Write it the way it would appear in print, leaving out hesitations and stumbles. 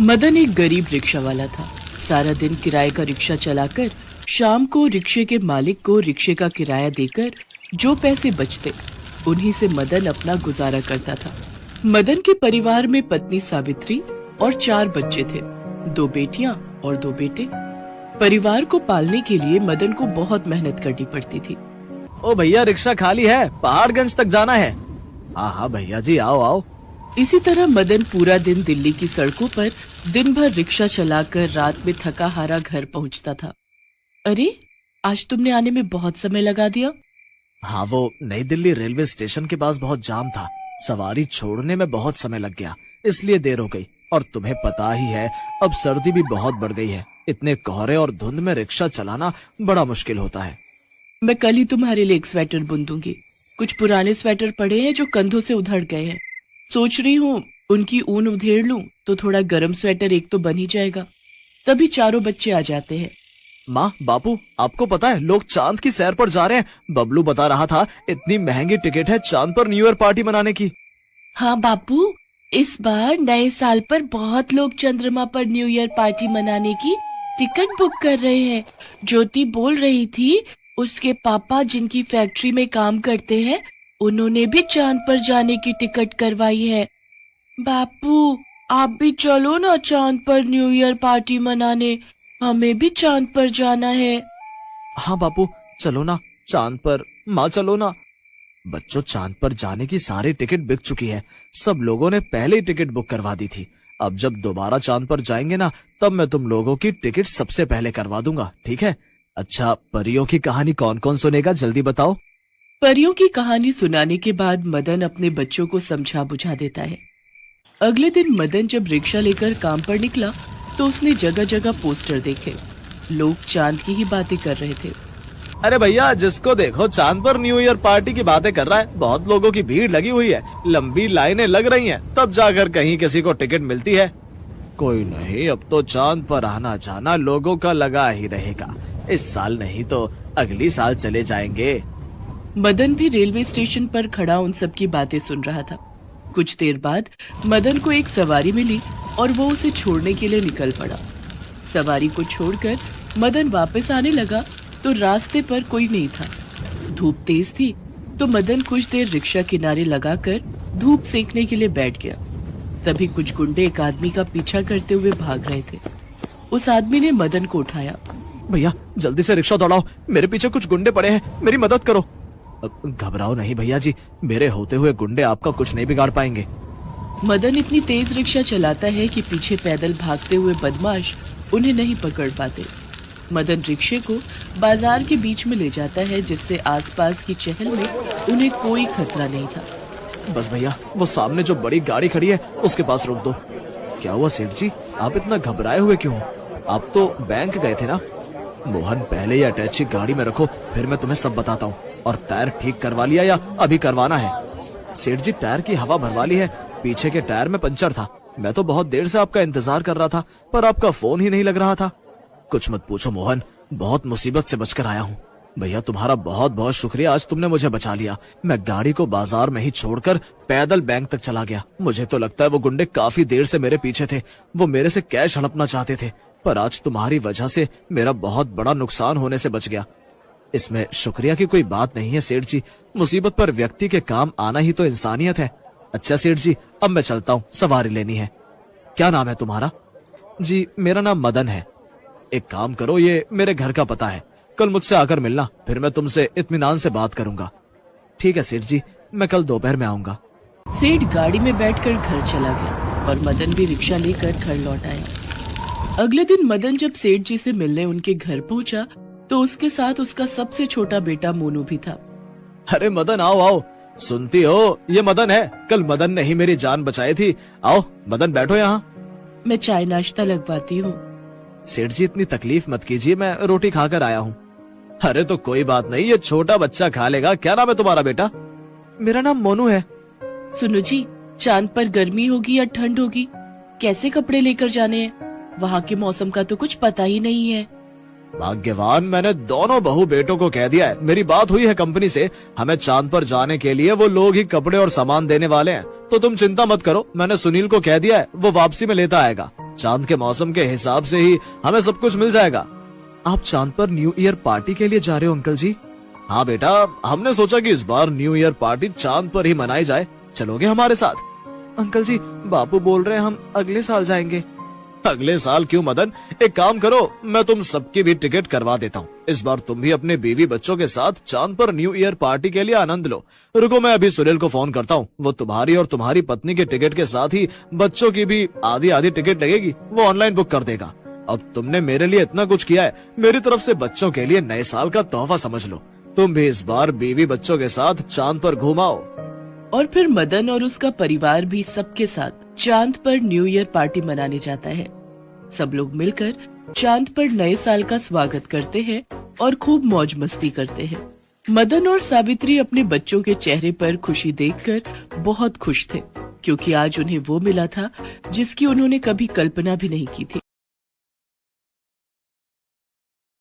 मदन एक गरीब रिक्शा वाला था। सारा दिन किराए का रिक्शा चलाकर शाम को रिक्शे के मालिक को रिक्शे का किराया देकर जो पैसे बचते उन्हीं से मदन अपना गुजारा करता था। मदन के परिवार में पत्नी सावित्री और 4 बच्चे थे, 2 बेटियां और 2 बेटे। परिवार को पालने के लिए मदन को बहुत मेहनत करनी पड़ती थी। ओ भैया, रिक्शा खाली है, पहाड़गंज तक जाना है। हाँ भैया जी, आओ आओ। इसी तरह मदन पूरा दिन दिल्ली की सड़कों पर दिन भर रिक्शा चलाकर रात में थका हारा घर पहुंचता था। अरे, आज तुमने आने में बहुत समय लगा दिया। हाँ, वो नई दिल्ली रेलवे स्टेशन के पास बहुत जाम था, सवारी छोड़ने में बहुत समय लग गया, इसलिए देर हो गई। और तुम्हें पता ही है, अब सर्दी भी बहुत बढ़ गई है। इतने कोहरे और धुंध में रिक्शा चलाना बड़ा मुश्किल होता है। मैं कल ही तुम्हारे लिए एक स्वेटर बुन दूंगी। कुछ पुराने स्वेटर पड़े हैं जो कंधों से उधड़ गए हैं। सोच रही हूँ उनकी ऊन उधेड़ लूं तो थोड़ा गर्म स्वेटर एक तो बन ही जाएगा। तभी चारों बच्चे आ जाते हैं। माँ, बापू, आपको पता है लोग चांद की सैर पर जा रहे हैं। बबलू बता रहा था इतनी महंगी टिकट है चांद पर न्यू ईयर पार्टी मनाने की। हाँ बापू, इस बार नए साल पर बहुत लोग चंद्रमा पर न्यू ईयर पार्टी मनाने की टिकट बुक कर रहे हैं। ज्योति बोल रही थी उसके पापा जिनकी फैक्ट्री में काम करते हैं उन्होंने भी चांद पर जाने की टिकट करवाई है। बापू, आप भी चलो ना चांद पर न्यू ईयर पार्टी मनाने, हमें भी चांद पर जाना है। हाँ बापू, चलो ना चांद पर। माँ, चलो ना। बच्चों, चांद पर जाने की सारी टिकट बिक चुकी है। सब लोगों ने पहले ही टिकट बुक करवा दी थी। अब जब दोबारा चांद पर जाएंगे ना, तब मैं तुम लोगों की टिकट सबसे पहले करवा दूंगा, ठीक है? अच्छा, परियों की कहानी कौन कौन सुनेगा, जल्दी बताओ। परियों की कहानी सुनाने के बाद मदन अपने बच्चों को समझा बुझा देता है। अगले दिन मदन जब रिक्शा लेकर काम पर निकला तो उसने जगह जगह पोस्टर देखे। लोग चांद की ही बातें कर रहे थे। अरे भैया, जिसको देखो चांद पर न्यू ईयर पार्टी की बातें कर रहा है। बहुत लोगों की भीड़ लगी हुई है, लंबी लाइनें लग रही हैं, तब जाकर कहीं किसी को टिकट मिलती है। कोई नहीं, अब तो चांद पर आना जाना लोगों का लगा ही रहेगा। इस साल नहीं तो अगली साल चले जाएंगे। मदन भी रेलवे स्टेशन पर खड़ा उन सब की बातें सुन रहा था। कुछ देर बाद मदन को एक सवारी मिली और वो उसे छोड़ने के लिए निकल पड़ा। सवारी को छोड़कर मदन वापस आने लगा तो रास्ते पर कोई नहीं था। धूप तेज थी तो मदन कुछ देर रिक्शा किनारे लगाकर धूप सेंकने के लिए बैठ गया। तभी कुछ गुंडे एक आदमी का पीछा करते हुए भाग रहे थे। उस आदमी ने मदन को उठाया। भैया, जल्दी से रिक्शा दौड़ाओ, मेरे पीछे कुछ गुंडे पड़े हैं, मेरी मदद करो। घबराओ नहीं भैया जी, मेरे होते हुए गुंडे आपका कुछ नहीं बिगाड़ पाएंगे। मदन इतनी तेज रिक्शा चलाता है कि पीछे पैदल भागते हुए बदमाश उन्हें नहीं पकड़ पाते। मदन रिक्शे को बाजार के बीच में ले जाता है, जिससे आसपास की चहल में उन्हें कोई खतरा नहीं था। बस भैया, वो सामने जो बड़ी गाड़ी खड़ी है उसके पास रोक दो। क्या हुआ सेठ जी, आप इतना घबराए हुए क्यों? आप तो बैंक गए थे ना? मोहन, पहले ये अटैची गाड़ी में रखो, फिर मैं तुम्हें सब बताता हूँ। और टायर ठीक करवा लिया या अभी करवाना है? सेठ जी, टायर की हवा भरवा ली है, पीछे के टायर में पंचर था। मैं तो बहुत देर से आपका इंतजार कर रहा था, पर आपका फोन ही नहीं लग रहा था। कुछ मत पूछो मोहन, बहुत मुसीबत से बचकर आया हूँ। भैया, तुम्हारा बहुत बहुत शुक्रिया, आज तुमने मुझे बचा लिया। मैं गाड़ी को बाजार में ही छोड़कर पैदल बैंक तक चला गया। मुझे तो लगता है वो गुंडे काफी देर से मेरे पीछे थे, वो मेरे से कैश हड़पना चाहते थे, पर आज तुम्हारी वजह से मेरा बहुत बड़ा नुकसान होने से बच गया। इसमें शुक्रिया की कोई बात नहीं है सेठ जी, मुसीबत पर व्यक्ति के काम आना ही तो इंसानियत है। अच्छा सेठ जी, अब मैं चलता हूँ, सवारी लेनी है। क्या नाम है तुम्हारा? जी, मेरा नाम मदन है। एक काम करो, ये मेरे घर का पता है, कल मुझसे आकर मिलना, फिर मैं तुमसे इत्मीनान से बात करूंगा। ठीक है सेठ जी, मैं कल दोपहर में आऊंगा। सेठ गाड़ी में बैठकर घर चला गया और मदन भी रिक्शा लेकर घर लौट आया। अगले दिन मदन जब सेठ जी से मिलने उनके घर पहुंचा तो उसके साथ उसका सबसे छोटा बेटा मोनू भी था। अरे मदन, आओ आओ। सुनती हो, ये मदन है, कल मदन ने ही मेरी जान बचाई थी। आओ मदन, बैठो यहाँ। मैं चाय नाश्ता लगवाती हूँ। सेठ जी, इतनी तकलीफ मत कीजिए, मैं रोटी खाकर आया हूँ। अरे तो कोई बात नहीं, ये छोटा बच्चा खा लेगा। क्या नाम है तुम्हारा बेटा? मेरा नाम मोनू है। सुनो जी, चांद पर गर्मी होगी या ठंड होगी, कैसे कपड़े लेकर जाने हैं? वहाँ के मौसम का तो कुछ पता ही नहीं है। भाग्यवान, मैंने दोनों बहू बेटों को कह दिया है, मेरी बात हुई है कंपनी से, हमें चांद पर जाने के लिए वो लोग ही कपड़े और सामान देने वाले हैं, तो तुम चिंता मत करो, मैंने सुनील को कह दिया है, वो वापसी में लेता आएगा। चांद के मौसम के हिसाब से ही हमें सब कुछ मिल जाएगा। आप चांद पर न्यू ईयर पार्टी के लिए जा रहे हो अंकल जी? हाँ बेटा, हमने सोचा कि इस बार न्यू ईयर पार्टी चांद पर ही मनाई जाए। चलोगे हमारे साथ? अंकल जी, बापू बोल रहे हैं हम अगले साल जाएंगे। अगले साल क्यों मदन, एक काम करो, मैं तुम सबकी भी टिकट करवा देता हूँ। इस बार तुम भी अपने बीवी बच्चों के साथ चांद पर न्यू ईयर पार्टी के लिए आनंद लो। रुको, मैं अभी सुनील को फोन करता हूँ। वो तुम्हारी और तुम्हारी पत्नी के टिकट के साथ ही बच्चों की भी आधी आधी टिकट लगेगी, वो ऑनलाइन बुक कर देगा। अब तुमने मेरे लिए इतना कुछ किया है, मेरी तरफ से बच्चों के लिए नए साल का तोहफा समझ लो। तुम भी इस बार बीवी बच्चों के साथ चांद पर घुमाओ। और फिर मदन और उसका परिवार भी सबके साथ चांद पर न्यू ईयर पार्टी मनाने जाता है। सब लोग मिलकर चांद पर नए साल का स्वागत करते हैं और खूब मौज मस्ती करते हैं। मदन और सावित्री अपने बच्चों के चेहरे पर खुशी देखकर बहुत खुश थे, क्योंकि आज उन्हें वो मिला था जिसकी उन्होंने कभी कल्पना भी नहीं की थी।